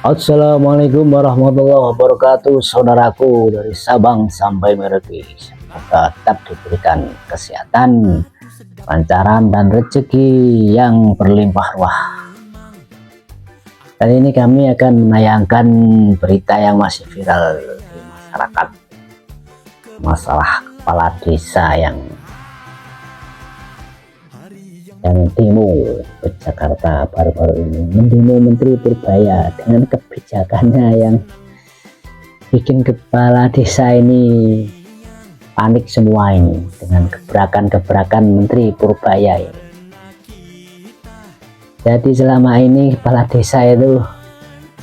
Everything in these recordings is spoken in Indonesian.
Assalamualaikum warahmatullahi wabarakatuh, saudaraku dari Sabang sampai Merauke. Semoga tetap diberikan kesehatan, lancaran dan rezeki yang berlimpah ruah. Kali ini kami akan menayangkan berita yang masih viral di masyarakat, masalah kepala desa yang demo ke Jakarta baru-baru ini, mendemo Menteri Purbaya dengan kebijakannya yang bikin kepala desa ini panik semua ini dengan gebrakan-gebrakan Menteri Purbaya ini. Jadi selama ini kepala desa itu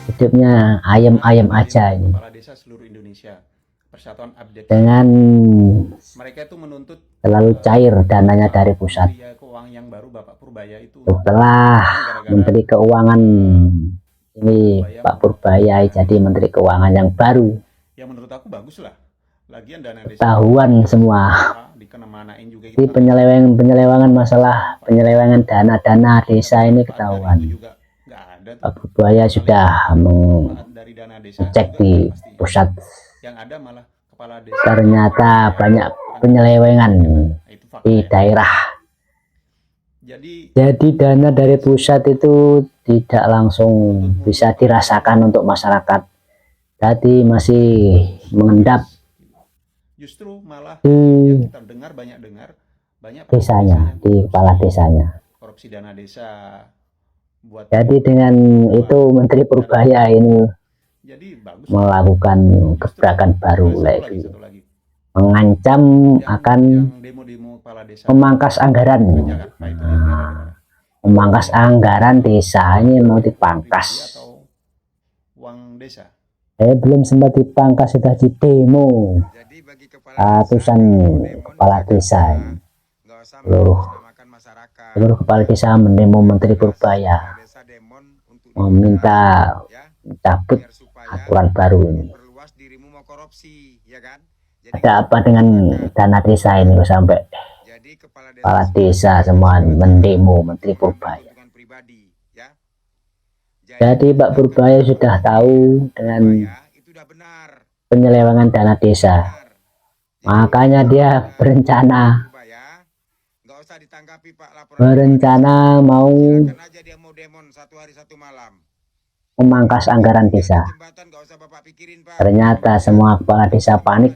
hidupnya ayam-ayam aja ini. Kepala desa seluruh Indonesia, Persatuan Update. Dengan mereka itu menuntut terlalu cair dananya dari pusat. Keuangan yang baru Bapak Purbaya itu. Setelah Menteri Keuangan ini Pak Purbaya jadi Menteri Keuangan yang baru. Yang menurut aku bagus lah. Lagian dana desa. Tahuan semua. Dikemanain juga. Di penyelewengan masalah penyelewengan dana desa ini ketahuan. Pak Purbaya sudah mengecek di pusat. Yang ada malah kepala desa. Ternyata banyak penyelewengan di daerah. Jadi dana dari pusat itu tidak langsung bisa dirasakan untuk masyarakat. Jadi masih mengendap justru malah di banyak desanya, di kepala desanya. Korupsi dana desa. Jadi dengan itu Menteri Purbaya ini melakukan gebrakan baru lagi, mengancam akan memangkas anggaran. Memangkas anggaran desa ini mau dipangkas. Belum sempat dipangkas sudah di demo ratusan kepala desa ini. Seluruh kepala desa mendemo Menteri Purbaya meminta cabut aturan baru ini. Ada apa dengan dana desa ini sampai kepala desa semua mendemo Menteri Purbaya? Jadi Pak Purbaya sudah tahu dengan penyelewengan dana desa, makanya dia berencana mau memangkas anggaran desa. Ternyata semua kepala desa panik,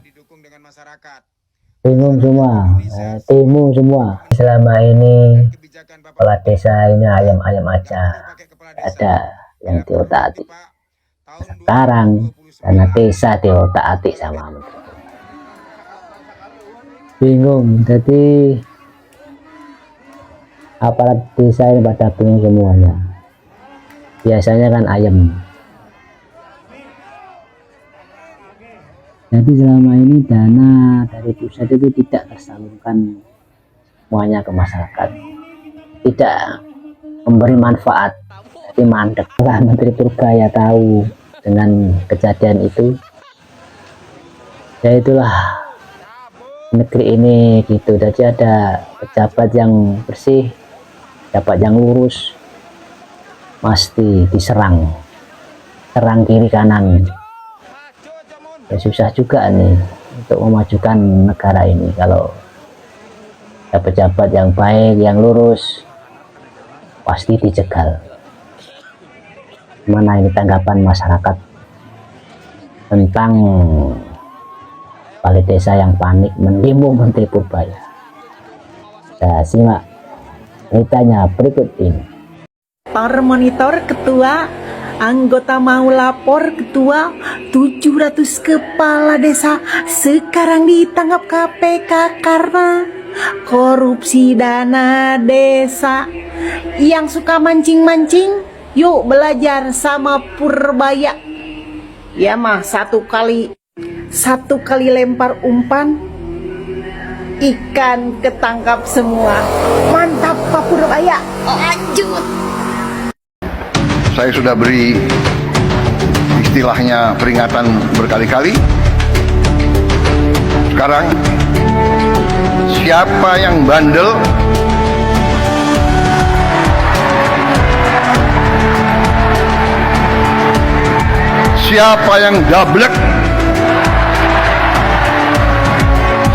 bingung semua, demo semua. Selama ini kepala desa ini ayam-ayam aja, ada yang diotak-atik. Sekarang dana desa diotak-atik sama menteri. Bingung, jadi aparat desa ini pada bingung semuanya. Biasanya kan ayam. Jadi selama ini dana dari pusat itu tidak tersalurkan semuanya ke masyarakat, tidak memberi manfaat. Jadi mandek. Setelah Menteri Purbaya tahu dengan kejadian itu, ya itulah negeri ini gitu. Jadi ada pejabat yang bersih, pejabat yang lurus, pasti diserang, serang kiri kanan. Ya susah juga nih untuk memajukan negara ini kalau ada pejabat yang baik, yang lurus, pasti dicegal. Mana ini tanggapan masyarakat tentang kepala desa yang panik mendemo Menteri Purbaya? Kita simak beritanya berikut ini. Monitor ketua, anggota mau lapor ketua, 700 kepala desa sekarang ditangkap KPK karena korupsi dana desa. Yang suka mancing-mancing, yuk belajar sama Purbaya. Ya mah satu kali lempar umpan, ikan ketangkap semua. Mantap Pak Purbaya, lanjut. Saya sudah beri istilahnya peringatan berkali-kali. Sekarang siapa yang bandel, siapa yang dablek,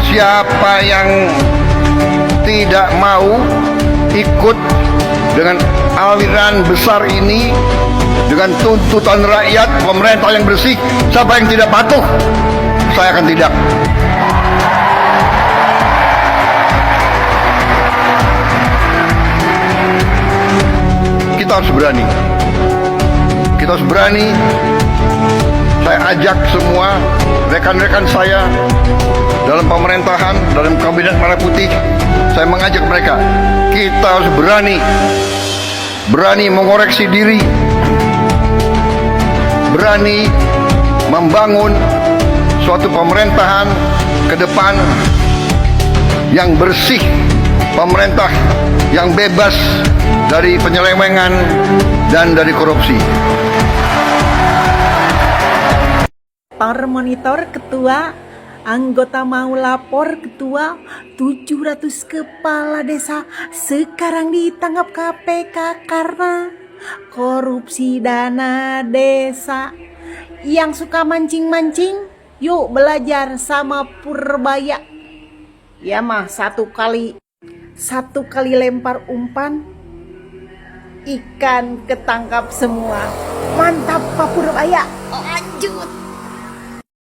siapa yang tidak mau ikut dengan aliran besar ini, dengan tuntutan rakyat, pemerintah yang bersih, siapa yang tidak patuh, saya akan tidak. Kita harus berani. Kita harus berani. Saya ajak semua rekan-rekan saya dalam pemerintahan, dalam kabinet merah putih, saya mengajak mereka, kita harus berani. Berani mengoreksi diri. Berani membangun suatu pemerintahan ke depan yang bersih, pemerintah yang bebas dari penyelewengan dan dari korupsi. Para monitor ketua, anggota mau lapor ketua, 700 kepala desa sekarang ditangkap KPK karena korupsi dana desa. Yang suka mancing-mancing, yuk belajar sama Purbaya. Ya mah satu kali lempar umpan, ikan ketangkap semua. Mantap Pak Purbaya. Lanjut.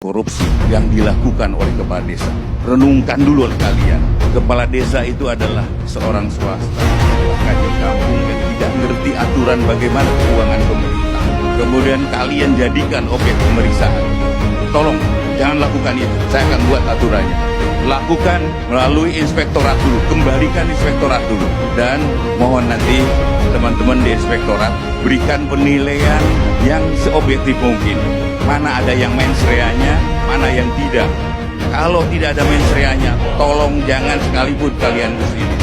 Korupsi yang dilakukan oleh kepala desa. Renungkan dulu kalian, kepala desa itu adalah seorang swasta, bahkan di kampung yang tidak ngerti aturan bagaimana keuangan pemerintah. Kemudian kalian jadikan objek pemeriksaan. Tolong, jangan lakukan itu. Saya akan buat aturannya. Lakukan melalui inspektorat dulu, kembalikan inspektorat dulu. Dan mohon nanti teman-teman di inspektorat berikan penilaian yang seobjektif mungkin. Mana ada yang mens reanya, mana yang tidak. Kalau tidak ada mens reanya, tolong jangan sekalipun kalian kesini.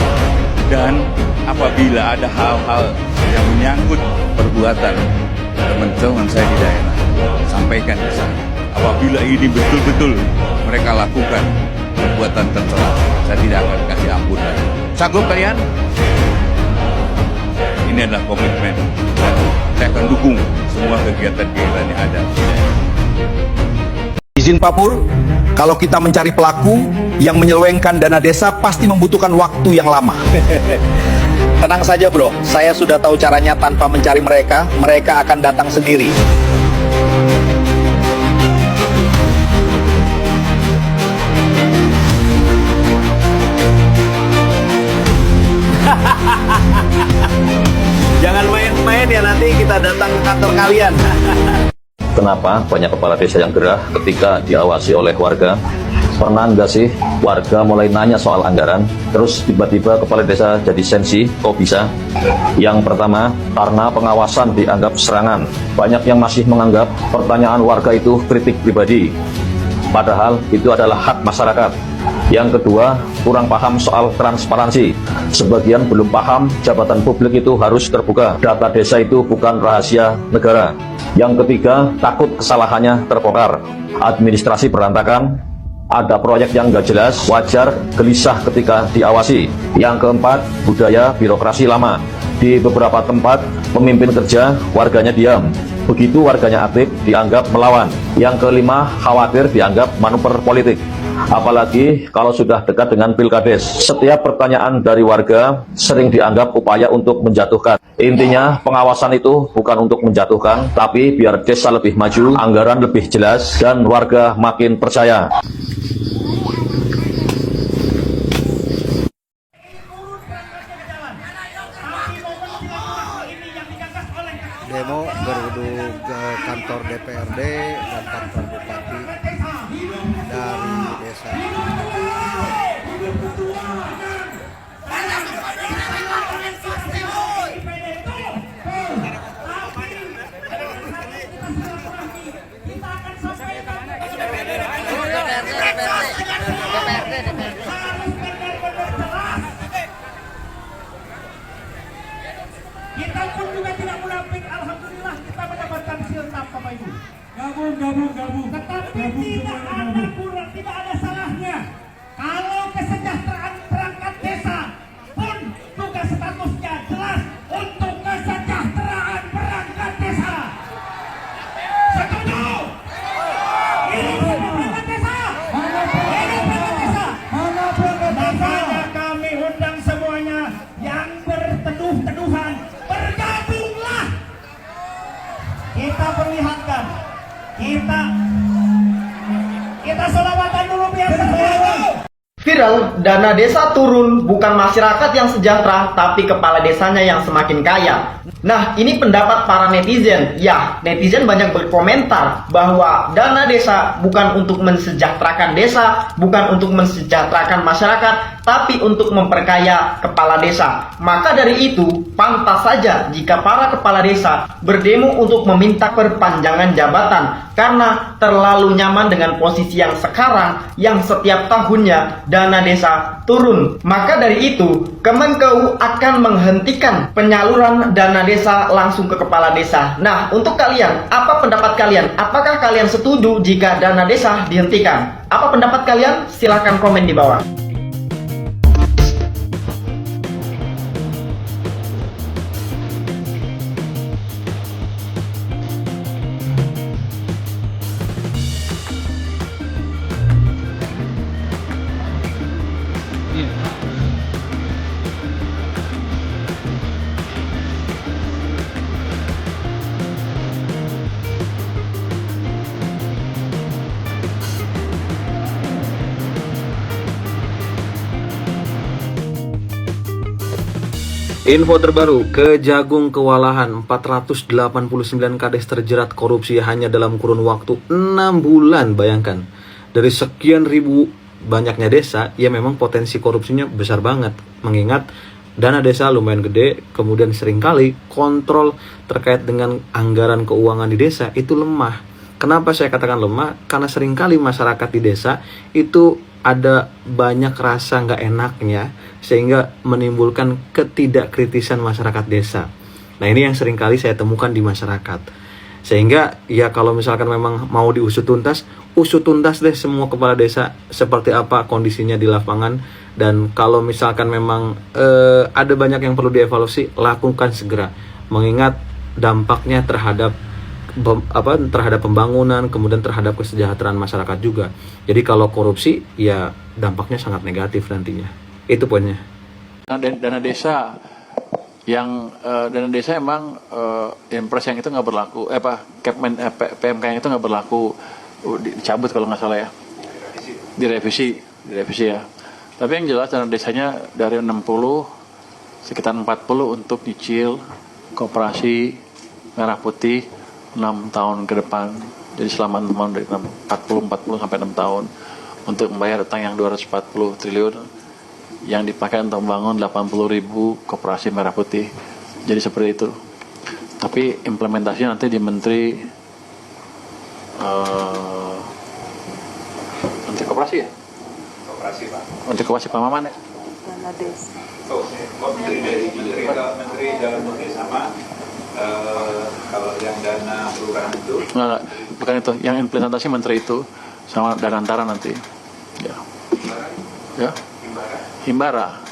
Dan apabila ada hal-hal yang menyangkut perbuatan teman-teman saya di daerah, sampaikan ke saya. Apabila ini betul-betul mereka lakukan perbuatan tercela, saya tidak akan kasih ampunan. Sanggup kalian? Ini adalah komitmen. Dan saya akan dukung semua kegiatan-kegiatan yang ada. Izin Pak Pur, kalau kita mencari pelaku yang menyelewengkan dana desa pasti membutuhkan waktu yang lama. Tenang saja bro, saya sudah tahu caranya. Tanpa mencari mereka, mereka akan datang sendiri. Jangan main-main ya, nanti kita datang ke kantor kalian. Kenapa banyak kepala desa yang gerah ketika diawasi oleh warga? Pernah nggak sih warga mulai nanya soal anggaran, terus tiba-tiba kepala desa jadi sensi? Kok bisa? Yang pertama, karena pengawasan dianggap serangan. Banyak yang masih menganggap pertanyaan warga itu kritik pribadi, padahal itu adalah hak masyarakat. Yang kedua, kurang paham soal transparansi. Sebagian belum paham jabatan publik itu harus terbuka. Data desa itu bukan rahasia negara. Yang ketiga, takut kesalahannya terbongkar. Administrasi berantakan, ada proyek yang nggak jelas, wajar gelisah ketika diawasi. Yang keempat, budaya birokrasi lama. Di beberapa tempat, pemimpin kerja, warganya diam. Begitu warganya aktif, dianggap melawan. Yang kelima, khawatir dianggap manuver politik. Apalagi kalau sudah dekat dengan pilkades. Setiap pertanyaan dari warga sering dianggap upaya untuk menjatuhkan. Intinya, pengawasan itu bukan untuk menjatuhkan, tapi biar desa lebih maju, anggaran lebih jelas, dan warga makin percaya. Demo berduduk ke kantor DPRD dan kantor Bupati dari desa. Kita pun juga tidak munafik, alhamdulillah kita mendapatkan siltap Bapak Ibu. Gabung. Tetapi tidak ada kurang, tidak ada salahnya kalau kesejahteraan perangkat desa pun tugas statusnya jelas untuk kesejahteraan perangkat desa. Setuju? kita perlihatkan, kita selawatan dulu biar terlihat. Viral, dana desa turun, bukan masyarakat yang sejahtera, tapi kepala desanya yang semakin kaya. Nah, ini pendapat para netizen. Ya, netizen banyak berkomentar bahwa dana desa bukan untuk mensejahterakan desa, bukan untuk mensejahterakan masyarakat, tapi untuk memperkaya kepala desa. Maka dari itu, pantas saja jika para kepala desa berdemo untuk meminta perpanjangan jabatan, karena terlalu nyaman dengan posisi yang sekarang, yang setiap tahunnya dana desa turun. Maka dari itu, Kemenkeu akan menghentikan penyaluran dana desa langsung ke kepala desa. Nah, untuk kalian, apa pendapat kalian? Apakah kalian setuju jika dana desa dihentikan? Apa pendapat kalian? Silahkan komen di bawah. Info terbaru, Kejagung kewalahan 489 kades terjerat korupsi hanya dalam kurun waktu 6 bulan. Bayangkan, dari sekian ribu banyaknya desa, ya memang potensi korupsinya besar banget. Mengingat dana desa lumayan gede, kemudian seringkali kontrol terkait dengan anggaran keuangan di desa itu lemah. Kenapa saya katakan lemah? Karena seringkali masyarakat di desa itu ada banyak rasa nggak enaknya, sehingga menimbulkan ketidakkritisan masyarakat desa. Nah, ini yang seringkali saya temukan di masyarakat. Sehingga ya kalau misalkan memang mau usut tuntas deh semua kepala desa seperti apa kondisinya di lapangan. Dan kalau misalkan memang ada banyak yang perlu dievaluasi, lakukan segera. Mengingat dampaknya terhadap pembangunan, kemudian terhadap kesejahteraan masyarakat juga. Jadi kalau korupsi, ya dampaknya sangat negatif nantinya. Itu poinnya. Dana desa emang impres yang itu nggak berlaku, PMK yang itu nggak berlaku, dicabut kalau nggak salah ya, direvisi ya. Tapi yang jelas dana desanya dari 60 sekitar 40 untuk nyicil koperasi merah putih 6 tahun ke depan. Jadi selama 6 tahun, dari 40 sampai 6 tahun untuk membayar utang yang 240 triliun yang dipakai untuk membangun 80.000 koperasi merah putih. Jadi seperti itu. Tapi implementasinya nanti di Menteri Koperasi ya? Koperasi Pak. Menteri Koperasi Pak Maman ya? Dana desa. Menteri dalam negeri sama kalau yang dana kelurahan itu? Enggak, bukan itu. Yang implementasi menteri itu sama dana antara nanti. Ya. Ya. Himbara.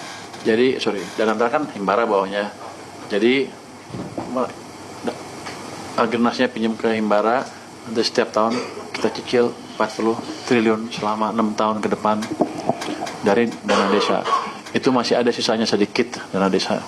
Jadi, dana antara kan Himbara bawahnya. Jadi, agenasnya pinjam ke Himbara, nanti setiap tahun kita cicil 40 triliun selama 6 tahun ke depan dari dana desa. Itu masih ada sisanya sedikit dana desa.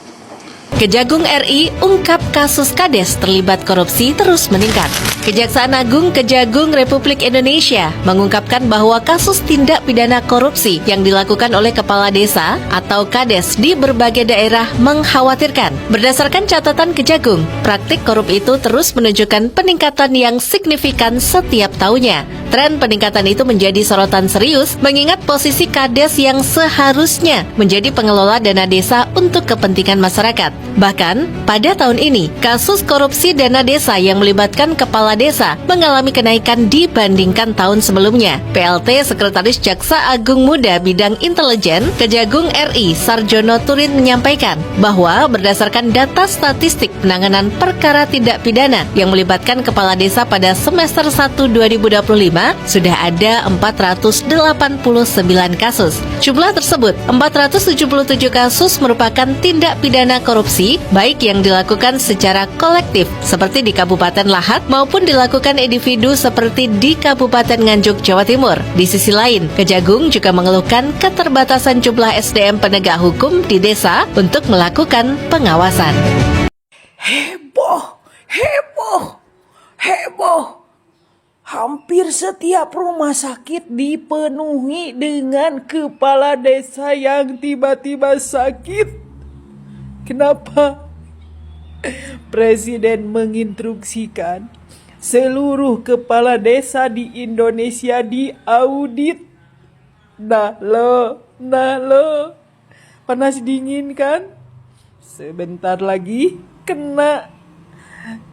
Kejagung RI ungkap kasus kades terlibat korupsi terus meningkat. Kejaksaan Agung Kejagung Republik Indonesia mengungkapkan bahwa kasus tindak pidana korupsi yang dilakukan oleh kepala desa atau kades di berbagai daerah mengkhawatirkan. Berdasarkan catatan Kejagung, praktik korup itu terus menunjukkan peningkatan yang signifikan setiap tahunnya. Tren peningkatan itu menjadi sorotan serius mengingat posisi kades yang seharusnya menjadi pengelola dana desa untuk kepentingan masyarakat. Bahkan, pada tahun ini, kasus korupsi dana desa yang melibatkan kepala desa mengalami kenaikan dibandingkan tahun sebelumnya. PLT Sekretaris Jaksa Agung Muda Bidang Intelijen Kejagung RI Sarjono Turin menyampaikan bahwa berdasarkan data statistik penanganan perkara tindak pidana yang melibatkan kepala desa pada semester 1 2025, sudah ada 489 kasus. Jumlah tersebut, 477 kasus merupakan tindak pidana korupsi, baik yang dilakukan secara kolektif seperti di Kabupaten Lahat maupun dilakukan individu seperti di Kabupaten Nganjuk, Jawa Timur. Di sisi lain, Kejagung juga mengeluhkan keterbatasan jumlah SDM penegak hukum di desa untuk melakukan pengawasan. Heboh, heboh. hampir setiap rumah sakit dipenuhi dengan kepala desa yang tiba-tiba sakit. Kenapa? Presiden menginstruksikan seluruh kepala desa di Indonesia diaudit. Nah lo, panas dingin kan? Sebentar lagi kena.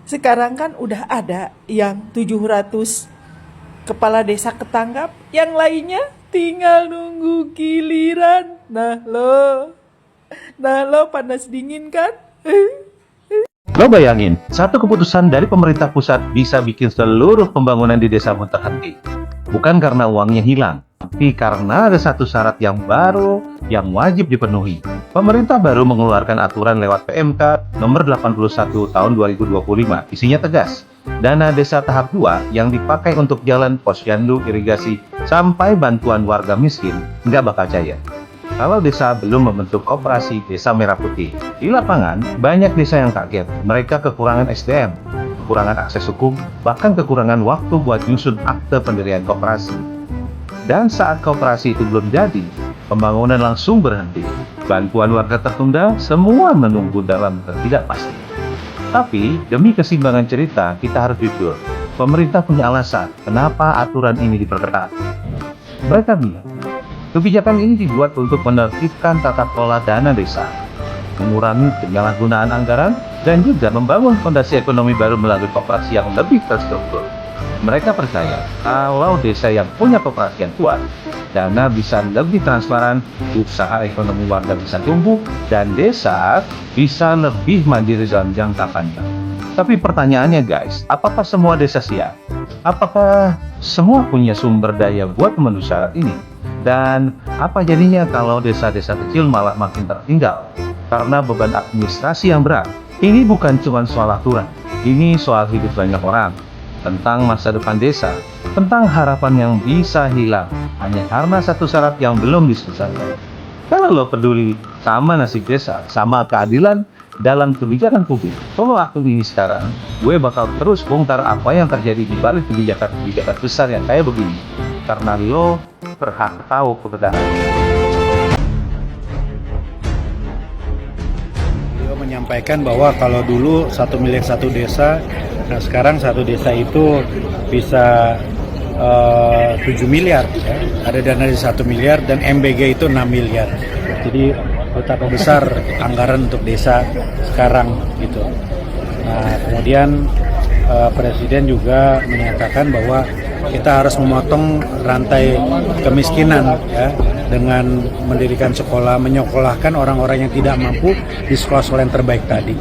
Sekarang kan udah ada yang 700 kepala desa ketangkap, yang lainnya tinggal nunggu giliran. Nah lo panas dingin kan? Lo bayangin, satu keputusan dari pemerintah pusat bisa bikin seluruh pembangunan di desamu terhenti. Bukan karena uangnya hilang, tapi karena ada satu syarat yang baru yang wajib dipenuhi. Pemerintah baru mengeluarkan aturan lewat PMK nomor 81 tahun 2025. Isinya tegas, dana desa tahap 2 yang dipakai untuk jalan, posyandu, irigasi, sampai bantuan warga miskin nggak bakal cair kalau desa belum membentuk koperasi desa merah putih. Di lapangan, banyak desa yang kaget. Mereka kekurangan SDM, kekurangan akses hukum, bahkan kekurangan waktu buat nyusun akte pendirian koperasi. Dan saat koperasi itu belum jadi, pembangunan langsung berhenti. Bantuan warga tertunda, semua menunggu dalam ketidakpastian. Tapi, demi keseimbangan cerita, kita harus jujur. Pemerintah punya alasan kenapa aturan ini diperketat. Mereka bilang, kebijakan ini dibuat untuk menertibkan tata kelola dana desa, mengurangi penyalahgunaan anggaran, dan juga membangun fondasi ekonomi baru melalui koperasi yang lebih terstruktur. Mereka percaya kalau desa yang punya koperasi yang kuat, dana bisa lebih transparan, usaha ekonomi warga bisa tumbuh, dan desa bisa lebih mandiri dalam jangka panjang. Tapi pertanyaannya guys, apakah semua desa siap? Apakah semua punya sumber daya buat memenuhi syarat ini? Dan apa jadinya kalau desa-desa kecil malah makin tertinggal karena beban administrasi yang berat? Ini bukan cuma soal aturan, ini soal hidup banyak orang, tentang masa depan desa, tentang harapan yang bisa hilang hanya karena satu syarat yang belum diselesaikan. Kalau lo peduli sama nasib desa, sama keadilan dalam kebijakan publik, kalau waktu ini sekarang, gue bakal terus bongkar apa yang terjadi di balik kebijakan besar yang kayak begini, karena lo berhak tahu kebenaran. Beliau menyampaikan bahwa kalau dulu 1 miliar satu desa, nah sekarang satu desa itu bisa 7 miliar, ya. Ada dana di 1 miliar dan MBG itu 6 miliar. Jadi betapa besar anggaran untuk desa sekarang gitu. Nah kemudian Presiden juga menyatakan bahwa kita harus memotong rantai kemiskinan ya, dengan mendirikan sekolah, menyekolahkan orang-orang yang tidak mampu di sekolah-sekolah yang terbaik tadi.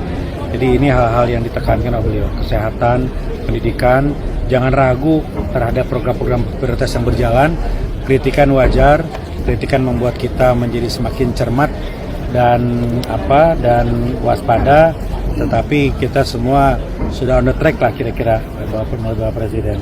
Jadi ini hal-hal yang ditekankan oleh beliau, kesehatan, pendidikan, jangan ragu terhadap program-program prioritas yang berjalan. Kritikan wajar, kritikan membuat kita menjadi semakin cermat dan waspada, tetapi kita semua sudah on the track lah kira-kira Bapak Presiden.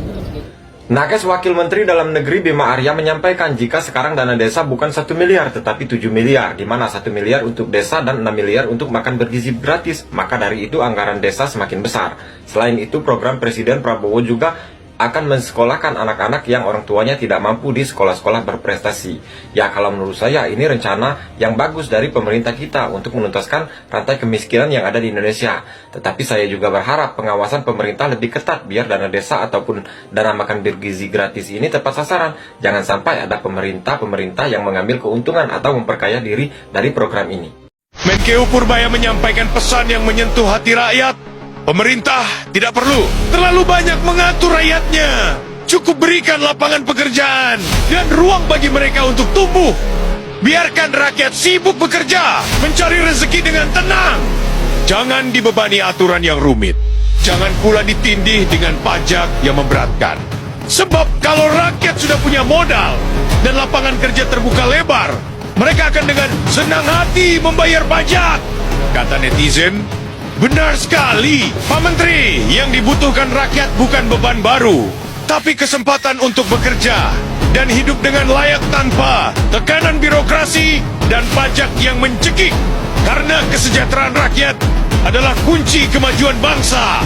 Nakes Wakil Menteri Dalam Negeri Bima Arya menyampaikan jika sekarang dana desa bukan 1 miliar tetapi 7 miliar, di mana 1 miliar untuk desa dan 6 miliar untuk makan bergizi gratis, maka dari itu anggaran desa semakin besar. Selain itu program Presiden Prabowo juga akan mensekolahkan anak-anak yang orang tuanya tidak mampu di sekolah-sekolah berprestasi. Ya kalau menurut saya ini rencana yang bagus dari pemerintah kita untuk menuntaskan rantai kemiskinan yang ada di Indonesia. Tetapi saya juga berharap pengawasan pemerintah lebih ketat biar dana desa ataupun dana makan bergizi gratis ini tepat sasaran. Jangan sampai ada pemerintah yang mengambil keuntungan atau memperkaya diri dari program ini. Menkeu Purbaya menyampaikan pesan yang menyentuh hati rakyat. Pemerintah tidak perlu terlalu banyak mengatur rakyatnya. Cukup berikan lapangan pekerjaan dan ruang bagi mereka untuk tumbuh. Biarkan rakyat sibuk bekerja, mencari rezeki dengan tenang. Jangan dibebani aturan yang rumit. Jangan pula ditindih dengan pajak yang memberatkan. Sebab kalau rakyat sudah punya modal dan lapangan kerja terbuka lebar, mereka akan dengan senang hati membayar pajak. Kata netizen, benar sekali, Pak Menteri. Yang dibutuhkan rakyat bukan beban baru, tapi kesempatan untuk bekerja dan hidup dengan layak tanpa tekanan birokrasi dan pajak yang mencekik. Karena kesejahteraan rakyat adalah kunci kemajuan bangsa.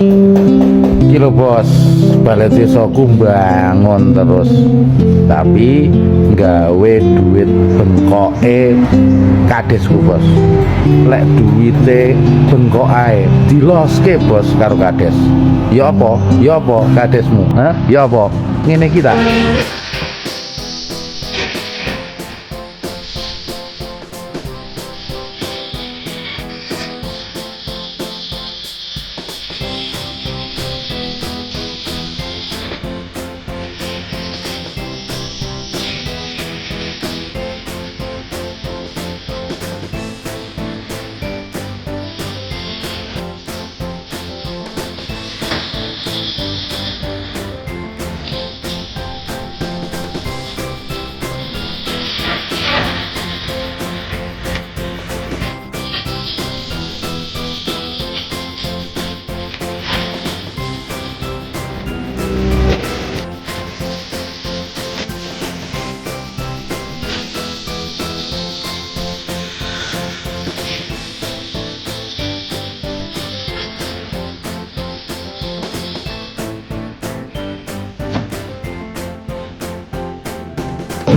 Iki lho bos, balai desaku bangun terus, tapi gawe duit bengkoke kadesku bos. Lek duite bengkok ae diloske bos karo kades. Ya apa? Ya apa kadesmu? Hah? Ya apa? Ngene kita.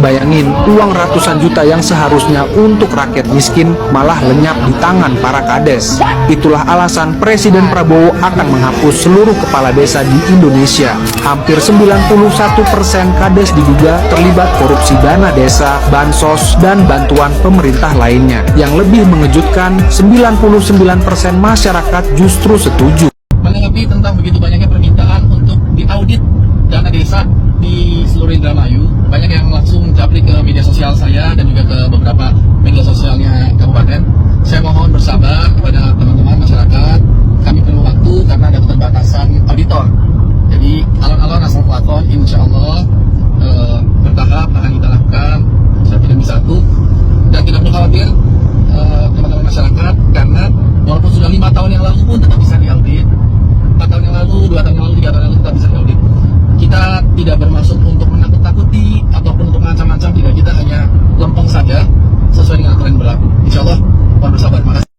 Bayangin, uang ratusan juta yang seharusnya untuk rakyat miskin malah lenyap di tangan para kades. Itulah alasan Presiden Prabowo akan menghapus seluruh kepala desa di Indonesia. Hampir 91% kades diduga terlibat korupsi dana desa, bansos, dan bantuan pemerintah lainnya. Yang lebih mengejutkan, 99% masyarakat justru setuju. Menanggapi tentang begitu banyaknya permintaan untuk diaudit dana desa di seluruh Indramayu, banyak yang langsung japri ke media sosial saya dan juga ke beberapa media sosialnya kabupaten. Saya mohon bersabar kepada teman-teman masyarakat. Kami perlu waktu karena ada keterbatasan auditor. Jadi alon-alon asal pelakon, insya Allah bertahap akan kita lakukan satu demi satu, dan tidak perlu khawatir teman-teman masyarakat, karena walaupun sudah 5 tahun yang lalu pun tetap bisa diaudit. 4 tahun yang lalu, 2 tahun yang lalu, 3 tahun yang lalu tetap bisa diaudit. Kita tidak bermaksud untuk menakut-takuti ataupun untuk mengancam-ancam, tidak. Kita hanya lempeng saja sesuai dengan aturan yang berlaku. Insya Allah, mohon bersabar. Terima kasih.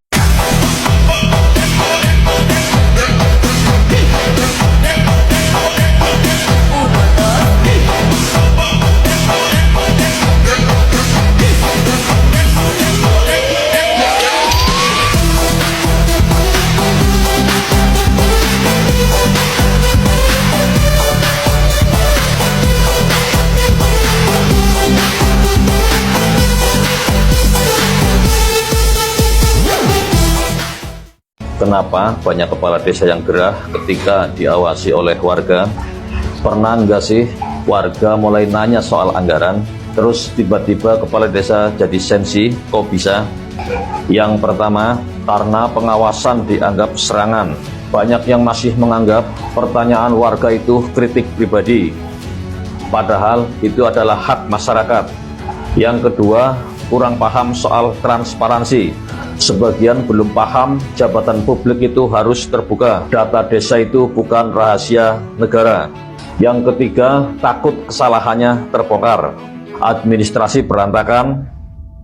Kenapa banyak kepala desa yang gerah ketika diawasi oleh warga? Pernah nggak sih warga mulai nanya soal anggaran, terus tiba-tiba kepala desa jadi sensi? Kok bisa? Yang pertama, karena pengawasan dianggap serangan. Banyak yang masih menganggap pertanyaan warga itu kritik pribadi, padahal itu adalah hak masyarakat. Yang kedua, kurang paham soal transparansi. Sebagian belum paham jabatan publik itu harus terbuka. Data desa itu bukan rahasia negara. Yang ketiga, takut kesalahannya terbongkar. Administrasi berantakan,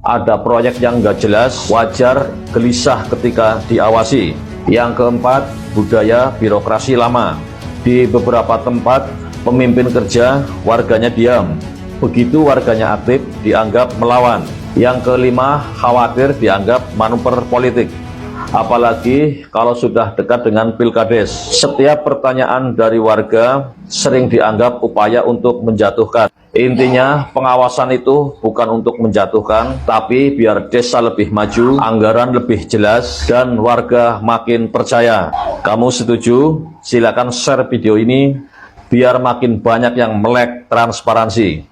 ada proyek yang nggak jelas, wajar gelisah ketika diawasi. Yang keempat, budaya birokrasi lama. Di beberapa tempat, pemimpin kerja, warganya diam. Begitu warganya aktif, dianggap melawan. Yang kelima, khawatir dianggap manuver politik. Apalagi kalau sudah dekat dengan pilkades. Setiap pertanyaan dari warga sering dianggap upaya untuk menjatuhkan. Intinya, pengawasan itu bukan untuk menjatuhkan, tapi biar desa lebih maju, anggaran lebih jelas, dan warga makin percaya. Kamu setuju? Silakan share video ini biar makin banyak yang melek transparansi.